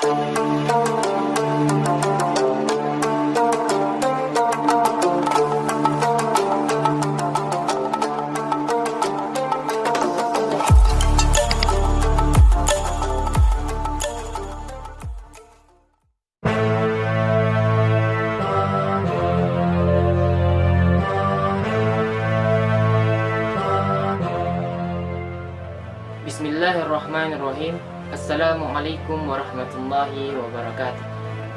Bismillahirrahmanirrahim. Assalamualaikum warahmatullahi wabarakatuh.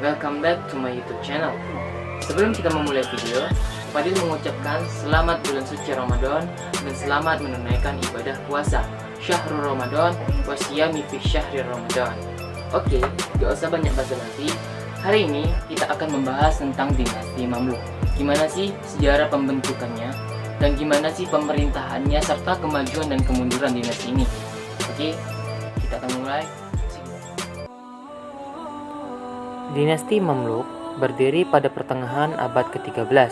Welcome back to my YouTube channel. Sebelum kita memulai video, Fadil mengucapkan selamat bulan suci Ramadan dan selamat menunaikan ibadah puasa Syahrul Ramadan wa siyami fi syahri Ramadan. Oke, gak usah banyak basa-basi. Hari ini kita akan membahas tentang dinasti Mamluk. Gimana sih sejarah pembentukannya dan gimana sih pemerintahannya serta kemajuan dan kemunduran dinasti ini. Oke, kita akan mulai. Dinasti Mamluk berdiri pada pertengahan abad ke-13.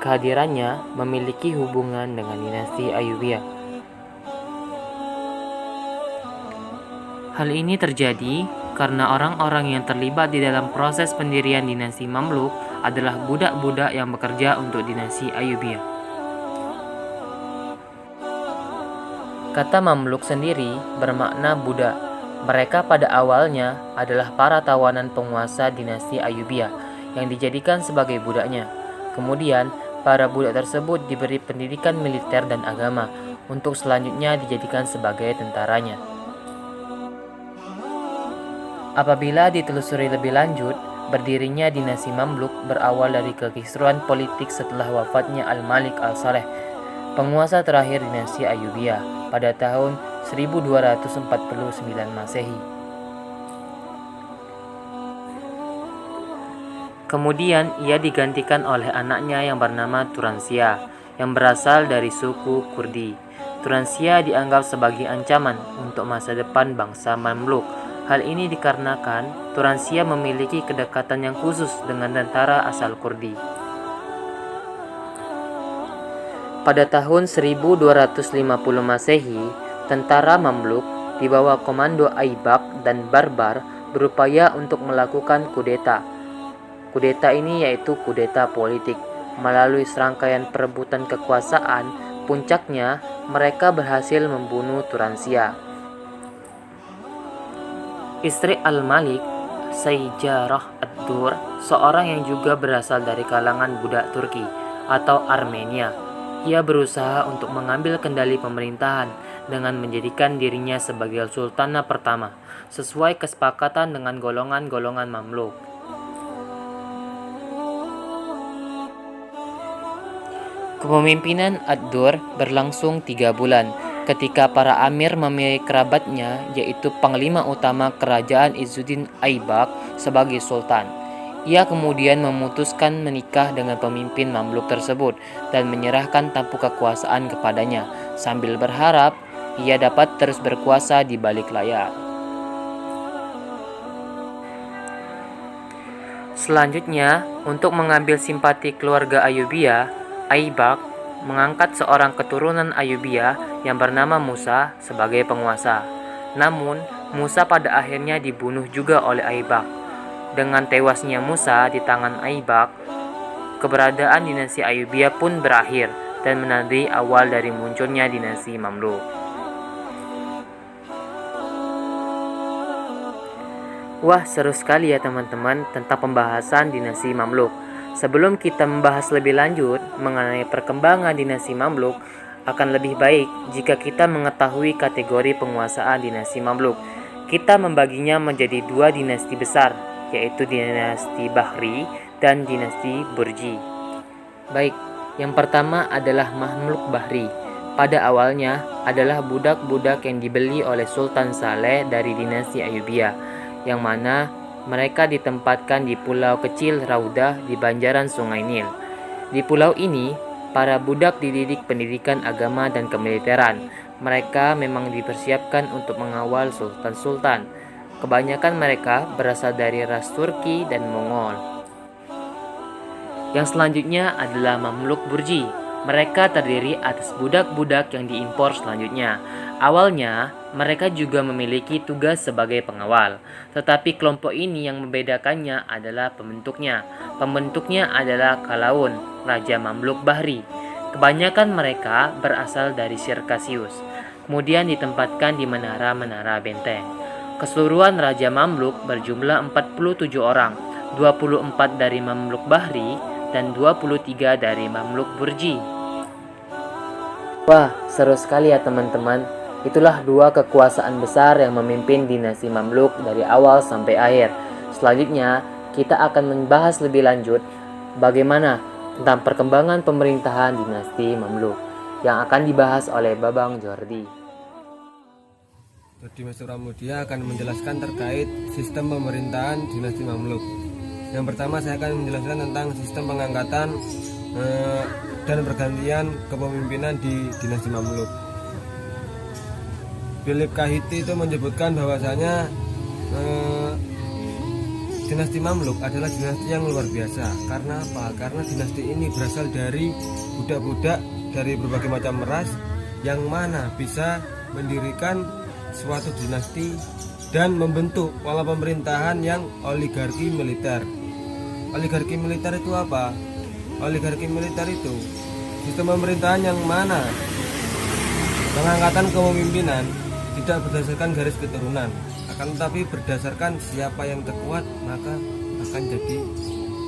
Kehadirannya memiliki hubungan dengan dinasti Ayyubiyah. Hal ini terjadi karena orang-orang yang terlibat di dalam proses pendirian dinasti Mamluk adalah budak-budak yang bekerja untuk dinasti Ayyubiyah. Kata Mamluk sendiri bermakna budak. Mereka pada awalnya adalah para tawanan penguasa dinasti Ayyubiyah yang dijadikan sebagai budaknya. Kemudian, para budak tersebut diberi pendidikan militer dan agama untuk selanjutnya dijadikan sebagai tentaranya. Apabila ditelusuri lebih lanjut, berdirinya dinasti Mamluk berawal dari kekisruhan politik setelah wafatnya Al-Malik Al-Saleh, penguasa terakhir dinasti Ayyubiyah pada tahun 1249 Masehi. Kemudian ia digantikan oleh anaknya yang bernama Turansia yang berasal dari suku Kurdi. Turansia dianggap sebagai ancaman untuk masa depan bangsa Mamluk. Hal ini dikarenakan Turansia memiliki kedekatan yang khusus dengan tentara asal Kurdi. Pada tahun 1250 Masehi, tentara Mamluk di bawah komando Aibak dan Barbar berupaya untuk melakukan kudeta. Kudeta ini yaitu kudeta politik. Melalui serangkaian perebutan kekuasaan, puncaknya mereka berhasil membunuh Turansia. Istri Al-Malik, Sayyijarah Ad-Dur, seorang yang juga berasal dari kalangan budak Turki atau Armenia. Ia berusaha untuk mengambil kendali pemerintahan dengan menjadikan dirinya sebagai sultana pertama, sesuai kesepakatan dengan golongan-golongan Mamluk. Kepemimpinan Ad-Dur berlangsung 3 bulan, ketika para amir memilih kerabatnya, yaitu Panglima Utama Kerajaan Izzuddin Aibak sebagai sultan. Ia kemudian memutuskan menikah dengan pemimpin Mamluk tersebut dan menyerahkan tampuk kekuasaan kepadanya, sambil berharap ia dapat terus berkuasa di balik layar. Selanjutnya, untuk mengambil simpati keluarga Ayyubiyah, Aibak mengangkat seorang keturunan Ayyubiyah yang bernama Musa sebagai penguasa. Namun, Musa pada akhirnya dibunuh juga oleh Aibak. Dengan tewasnya Musa di tangan Aibak, keberadaan dinasti Ayyubiyah pun berakhir dan menandai awal dari munculnya dinasti Mamluk. Wah, seru sekali ya teman-teman tentang pembahasan dinasti Mamluk. Sebelum kita membahas lebih lanjut mengenai perkembangan dinasti Mamluk, akan lebih baik jika kita mengetahui kategori penguasaan dinasti Mamluk. Kita membaginya menjadi 2 dinasti besar, yaitu dinasti Bahri dan dinasti Burji. Baik, yang pertama adalah Mamluk Bahri. Pada awalnya adalah budak-budak yang dibeli oleh Sultan Saleh dari dinasti Ayyubiyah, yang mana mereka ditempatkan di pulau kecil Raudah di banjaran Sungai Nil. Di pulau ini, para budak dididik pendidikan agama dan kemiliteran. Mereka memang dipersiapkan untuk mengawal sultan-sultan. Kebanyakan mereka berasal dari ras Turki dan Mongol. Yang selanjutnya adalah Mamluk Burji. Mereka terdiri atas budak-budak yang diimpor selanjutnya. Awalnya, mereka juga memiliki tugas sebagai pengawal, tetapi kelompok ini yang membedakannya adalah pembentuknya. Pembentuknya adalah Kalaun, Raja Mamluk Bahri. Kebanyakan mereka berasal dari Sirkasius, kemudian ditempatkan di menara-menara benteng. Keseluruhan Raja Mamluk berjumlah 47 orang, 24 dari Mamluk Bahri dan 23 dari Mamluk Burji. Wah, seru sekali ya teman-teman. Itulah dua kekuasaan besar yang memimpin dinasti Mamluk dari awal sampai akhir. Selanjutnya, kita akan membahas lebih lanjut bagaimana tentang perkembangan pemerintahan dinasti Mamluk yang akan dibahas oleh Babang Jordi. Jadi Mas Pramudia akan menjelaskan terkait sistem pemerintahan dinasti Mamluk. Yang pertama saya akan menjelaskan tentang sistem pengangkatan dan pergantian kepemimpinan di dinasti Mamluk. Philip Kahiti itu menyebutkan bahwasanya dinasti Mamluk adalah dinasti yang luar biasa. Karena apa? Karena dinasti ini berasal dari budak-budak dari berbagai macam ras yang mana bisa mendirikan suatu dinasti dan membentuk pola pemerintahan yang oligarki militer. Oligarki militer itu apa? Oligarki militer itu sistem pemerintahan yang mana pengangkatan kepemimpinan tidak berdasarkan garis keturunan, akan tetapi berdasarkan siapa yang terkuat maka akan jadi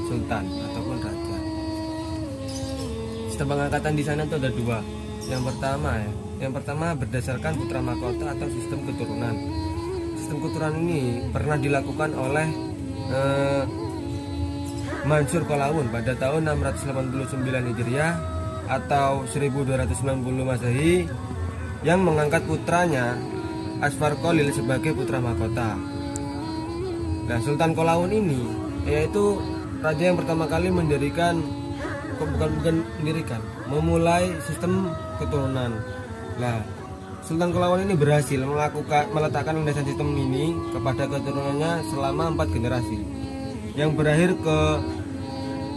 sultan ataupun raja. Sistem pengangkatan di sana itu ada dua. Yang pertama berdasarkan putra mahkota atau sistem keturunan. Sistem keturunan ini pernah dilakukan oleh Mansur Kalaun pada tahun 689 Hijriah atau 1290 Masehi yang mengangkat putranya Asfar Khalil sebagai putra mahkota. Nah, Sultan Kalaun ini yaitu raja yang pertama kali memulai sistem keturunan. Nah, Sultan Kalaun ini berhasil meletakkan landasan sistem ini kepada keturunannya selama 4 generasi, yang berakhir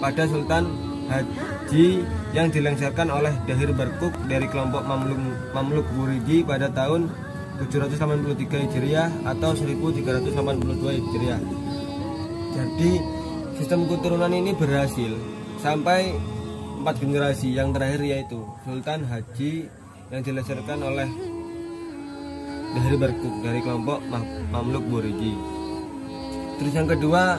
pada Sultan Haji yang dilengsarkan oleh Dahir Barkuk dari kelompok Mamluk Buriji pada tahun 783 Hijriah atau 1382 Hijriah. Jadi sistem keturunan ini berhasil sampai 4 generasi, yang terakhir yaitu Sultan Haji yang dilengsarkan oleh Dahir Barkuk dari kelompok Mamluk Buriji. Terus yang kedua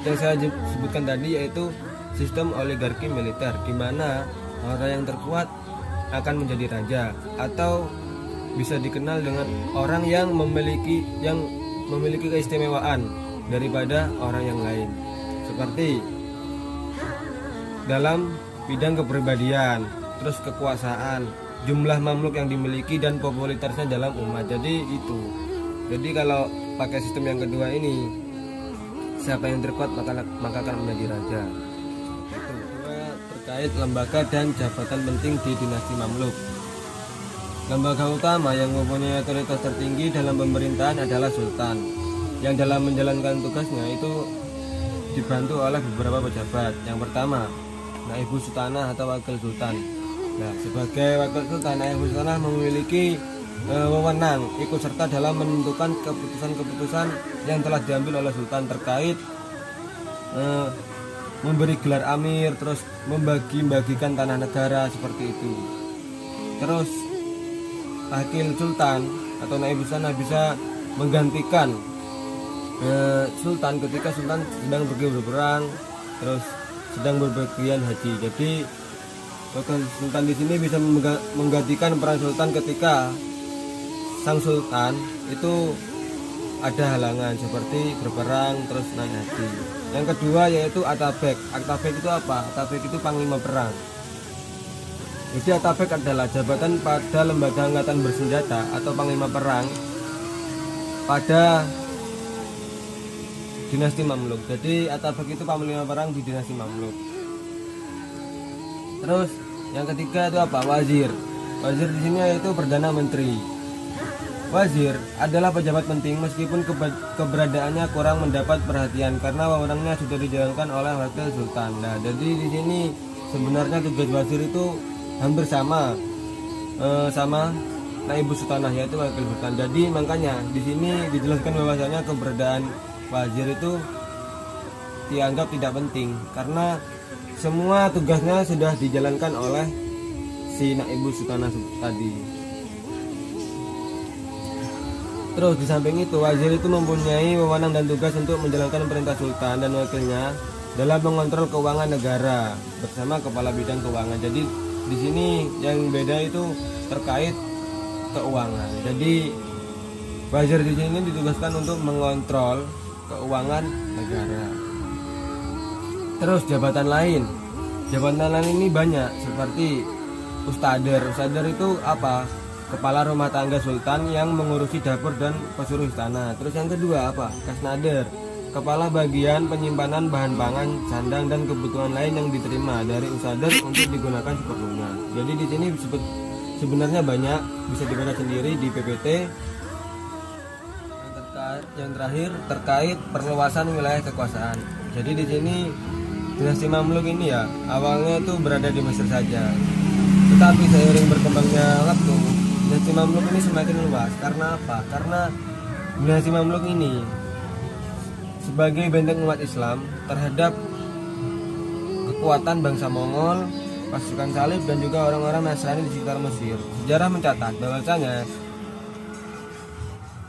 yang saya sebutkan tadi yaitu sistem oligarki militer, di mana orang yang terkuat akan menjadi raja atau bisa dikenal dengan orang yang memiliki keistimewaan daripada orang yang lain, seperti dalam bidang kepribadian, terus kekuasaan, jumlah mamluk yang dimiliki dan popularitasnya dalam umat. Jadi kalau pakai sistem yang kedua ini, siapa yang terkuat maka akan menjadi raja. Terkait lembaga dan jabatan penting di dinasti Mamluk. Lembaga utama yang mempunyai otoritas tertinggi dalam pemerintahan adalah sultan, yang dalam menjalankan tugasnya itu dibantu oleh beberapa pejabat. Yang pertama, Naibu Sultanah atau Wakil Sultan. Nah, sebagai Wakil Sultan, Naibu Sultanah memiliki wewenang ikut serta dalam menentukan keputusan-keputusan yang telah diambil oleh sultan terkait memberi gelar amir, terus membagi-bagikan tanah negara seperti itu. Terus Wakil Sultan atau Naib Sultan bisa menggantikan sultan ketika sultan sedang pergi berperang, terus sedang berpergian haji. Jadi Wakil Sultan di sini bisa menggantikan peran sultan ketika sang sultan itu ada halangan seperti berperang terus naik haji. Yang kedua yaitu Atabek. Atabek itu apa? Atabek itu panglima perang. Jadi Atabek adalah jabatan pada lembaga angkatan bersenjata atau panglima perang pada dinasti Mamluk. Jadi Atabek itu panglima perang di dinasti Mamluk. Terus yang ketiga itu apa? Wazir. Wazir di sini yaitu perdana menteri. Wazir adalah pejabat penting meskipun keberadaannya kurang mendapat perhatian karena wewenangnya sudah dijalankan oleh wakil sultan. Nah, jadi di sini sebenarnya tugas wazir itu hampir sama sama Naibus Sultanah, yaitu wakil sultan. Jadi makanya di sini dijelaskan bahwasanya keberadaan wazir itu dianggap tidak penting karena semua tugasnya sudah dijalankan oleh si Naibus Sultanah tadi. Terus di samping itu wazir itu mempunyai wewenang dan tugas untuk menjalankan perintah sultan dan wakilnya dalam mengontrol keuangan negara bersama kepala bidang keuangan. Jadi di sini yang beda itu terkait keuangan. Jadi wazir di sini ditugaskan untuk mengontrol keuangan negara. Terus jabatan lain ini banyak seperti ustader. Ustader itu apa? Kepala rumah tangga sultan yang mengurusi dapur dan pesuruh istana. Terus yang kedua apa? Kasnader, kepala bagian penyimpanan bahan pangan, sandang dan kebutuhan lain yang diterima dari ustader untuk digunakan seperlunya. Jadi di sini sebenarnya banyak, bisa dibaca sendiri di PPT. Yang terakhir terkait perluasan wilayah kekuasaan. Jadi di sini dinasti Mamluk ini ya awalnya itu berada di Mesir saja. Tetapi seiring berkembangnya waktu, dinasti Mamluk ini semakin luas. Karena apa? Karena dinasti Mamluk ini sebagai benteng umat Islam terhadap kekuatan bangsa Mongol, pasukan salib dan juga orang-orang Nasrani di sekitar Mesir. Sejarah mencatat bahwasanya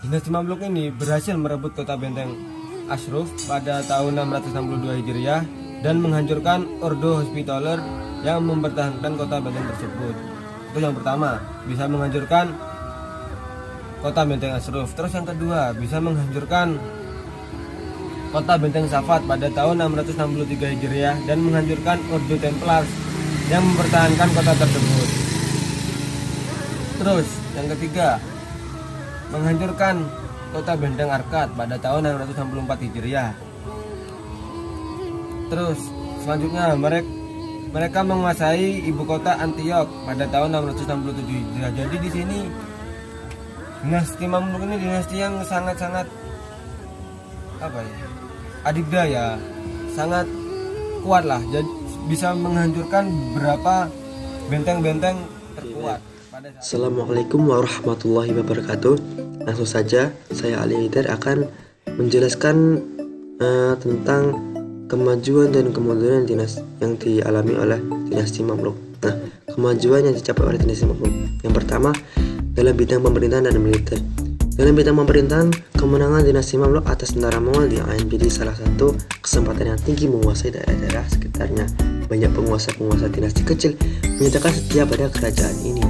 dinasti Mamluk ini berhasil merebut kota benteng Ashraf pada tahun 662 Hijriah dan menghancurkan Ordo Hospitaller yang mempertahankan kota benteng tersebut. Itu yang pertama, bisa menghancurkan kota benteng Ashraf. Terus yang kedua, bisa menghancurkan kota benteng Safat pada tahun 663 Hijriah dan menghancurkan Ordo Templars yang mempertahankan kota tersebut. Terus yang ketiga, menghancurkan kota benteng Arkad pada tahun 664 Hijriah. Terus selanjutnya mereka menguasai ibu kota Antioch pada tahun 667 Hijriah. Jadi di sini dinasti Mamluk ini dinasti yang sangat-sangat adidaya, sangat kuat lah. Jadi bisa menghancurkan berapa benteng-benteng terkuat. Assalamualaikum warahmatullahi wabarakatuh. Langsung saja saya Ali Hidar akan menjelaskan tentang kemajuan dan kemunduran yang dialami oleh dinasti Mamluk. Nah, kemajuan yang dicapai oleh dinasti Mamluk. Yang pertama, dalam bidang pemerintahan dan militer. Dalam bidang pemerintahan, kemenangan dinasti Mamluk atas tentara Mongol di menjadi salah satu kesempatan yang tinggi menguasai daerah-daerah sekitarnya. Banyak penguasa-penguasa dinasti kecil menyatakan setia pada kerajaan ini.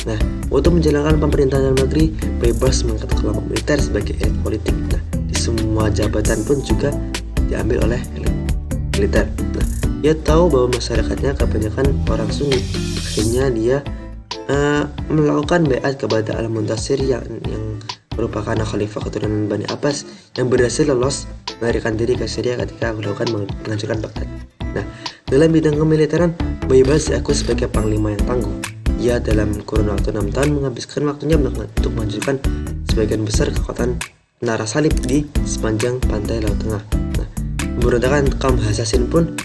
Nah, untuk menjalankan pemerintahan dalam negeri, bebas mengangkat kelompok militer sebagai elit politik. Nah, di semua jabatan pun juga diambil oleh elit militer. Nah, dia tahu bahwa masyarakatnya kebanyakan orang Sunni. Akhirnya dia melakukan baiat kepada Al-Muntasir yang merupakan khalifah keturunan Bani Abbas yang berhasil lolos melarikan diri ke Syria ketika melakukan menghancurkan Baghdad. Nah, dalam bidang kemiliteran, Baibars diakui sebagai panglima yang tangguh. Ia dalam kurun waktu 6 tahun menghabiskan waktunya untuk menghancurkan sebagian besar kekuatan tentara salib di sepanjang pantai Laut Tengah. Nah, pemberontakan kaum Hasasin pun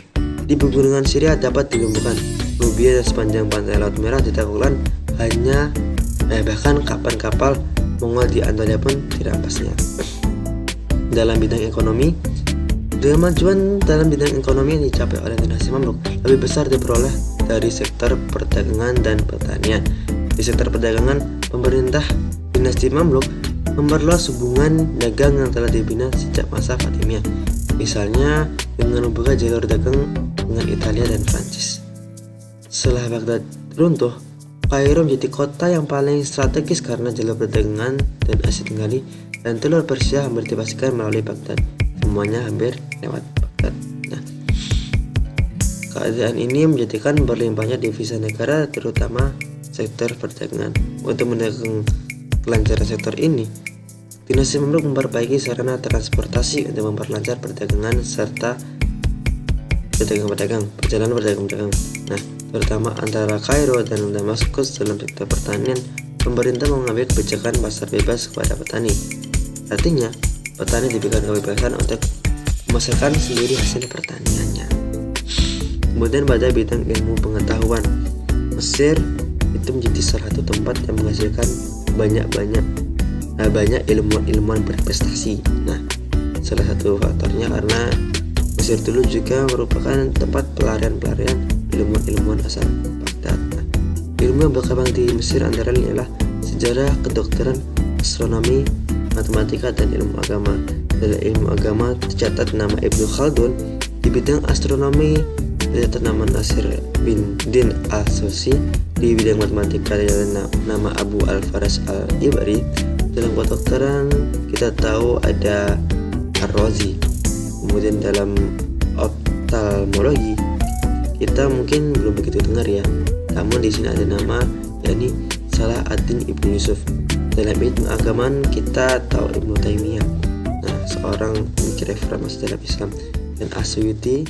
di pegunungan Syria dapat dilumpuhkan. Nubia dan sepanjang pantai Laut Merah ditaklukkan bahkan kapal Mongol di Anatolia pun dirampasnya. Dalam bidang ekonomi, kemajuan dalam bidang ekonomi yang dicapai oleh dinasti Mamluk lebih besar diperoleh dari sektor perdagangan dan pertanian. Di sektor perdagangan, pemerintah dinasti Mamluk memperluas hubungan dagang yang telah dibina sejak masa Fatimiyah. Misalnya dengan membuka jalur dagang dengan Italia dan Prancis. Setelah Baghdad runtuh, Kairo menjadi kota yang paling strategis karena jalur perdagangan dan Asia Tenggara dan telur Persia hampir dipastikan melalui Baghdad. Semuanya hampir lewat Baghdad. Nah, keadaan ini menjadikan berlimpahnya devisa negara, terutama sektor perdagangan. Untuk mendukung kelancaran sektor ini, dinasti Mamluk memperbaiki sarana transportasi untuk memperlancar perdagangan serta perjalanan pedagang. Nah, terutama antara Kairo dan Damaskus. Dalam sektor pertanian, pemerintah mengambil kebijakan pasar bebas kepada petani. Artinya, petani diberikan kebebasan untuk memasarkan sendiri hasil pertaniannya. Kemudian pada bidang ilmu pengetahuan, Mesir itu menjadi salah satu tempat yang menghasilkan banyak ilmuwan berprestasi. Nah, salah satu faktornya karena Mesir dulu juga merupakan tempat pelarian ilmuwan asal Baghdad. Nah, ilmu yang berkembang di Mesir antara lain adalah sejarah, kedokteran, astronomi, matematika, dan ilmu agama. Dalam ilmu agama tercatat nama Ibnu Khaldun, di bidang astronomi tercatat nama Nasir bin Din al-Susi, di bidang matematika tercatat nama Abu al-Faras al-Ibari. Dalam kedokteran kita tahu ada Ar-Razi. Kemudian dalam oftalmologi kita mungkin belum begitu dengar ya, namun di sini ada nama yakni Salah ad-Din Ibnu Yusuf. Dalam ilmu agama kita tahu Ibnu Taimiyah, nah seorang pemikir reformasi dalam Islam, dan Asyuti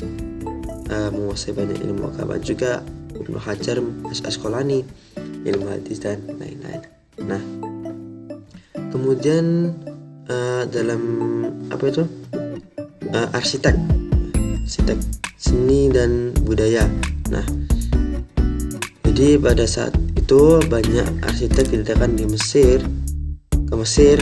menguasai banyak ilmu agama, juga Ibnu Hajar Asqalani ilmu hadis dan lain-lain. Nah, kemudian dalam arsitek seni dan budaya. Nah, jadi pada saat itu banyak arsitek didatangkan ke Mesir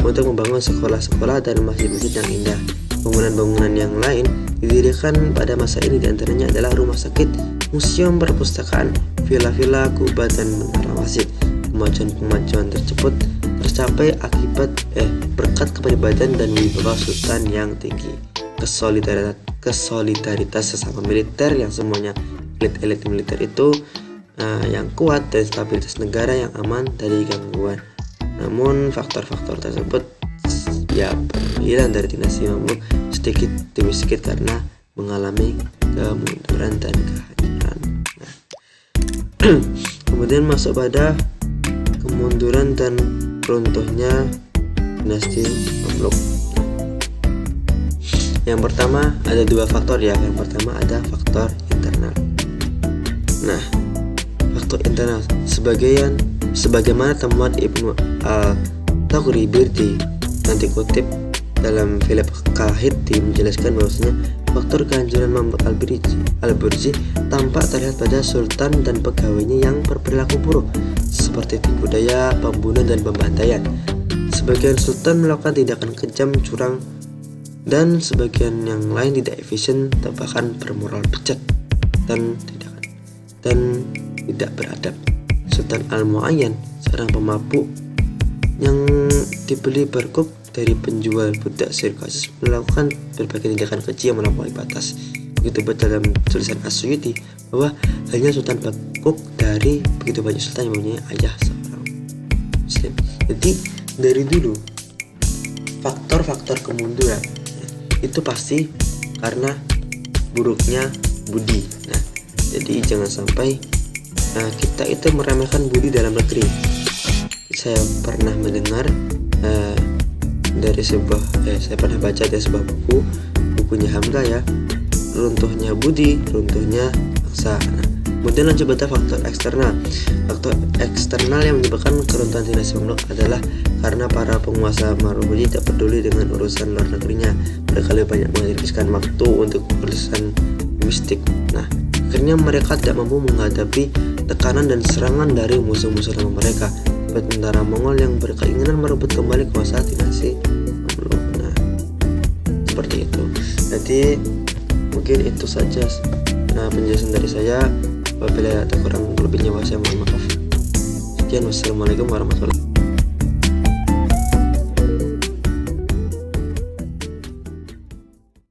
untuk membangun sekolah-sekolah dan masjid-masjid yang indah. Bangunan-bangunan yang lain didirikan pada masa ini, diantaranya adalah rumah sakit, museum, perpustakaan, villa-villa, kubah, dan menara masjid. Kemajuan tersebut tercapai berkat kepribadian dan wibawa sultan yang tinggi, kesolidaritas sesama militer yang semuanya elit militer itu yang kuat, dan stabilitas negara yang aman dari gangguan. Namun faktor-faktor tersebut ya berhilang dari dinasti Mamluk sedikit demi sedikit karena mengalami kemunduran dan kehancuran. Nah, kemudian masuk pada kemunduran dan runtuhnya dinasti Mamluk. Yang pertama ada dua faktor ya. Yang pertama ada faktor internal. Nah, faktor internal sebagaimana temuan Ibnu al-Taghribirdi yang dikutip dalam Philip Kahiti menjelaskan bahwasanya faktor kehancuran Mamluk al-Burji tampak terlihat pada sultan dan pegawainya yang berperilaku buruk, seperti tipu daya, pembunuhan, dan pembantaian. Sebagian sultan melakukan tindakan kejam, curang, dan sebagian yang lain tidak efisien, bahkan bermoral bejat dan tidak beradab. Sultan Al-Mu'ayyan, seorang pemabuk yang dibeli berkuk dari penjual budak sirkus, melakukan berbagai tindakan keji yang melampaui batas. Begitu pula dalam tulisan Asyuti bahwa hanya Sultan Bakuk dari begitu banyak sultan yang mempunyai ayah seorang muslim. Jadi dari dulu faktor-faktor kemunduran itu pasti karena buruknya budi. Nah, jadi jangan sampai kita itu meremehkan budi dalam negeri. Saya pernah mendengar saya pernah baca dari sebuah bukunya Hamka ya, runtuhnya budi, runtuhnya bangsa. Nah, kemudian lanjut pada faktor eksternal. Faktor eksternal yang menyebabkan keruntuhan dinasti Mamluk adalah karena para penguasa Marobuji tidak peduli dengan urusan luar negerinya. Mereka lebih banyak menghabiskan waktu untuk urusan mistik. Nah, akhirnya mereka tidak mampu menghadapi tekanan dan serangan dari musuh-musuh lama mereka, seperti tentara Mongol yang berkeinginan merebut kembali kuasa dinasti Mamluk. Nah, seperti itu. Jadi mungkin itu saja penjelasan dari saya. Apabila ada kurang lebihnya, saya mohon maaf. Sekian, wassalamualaikum warahmatullahi wabarakatuh.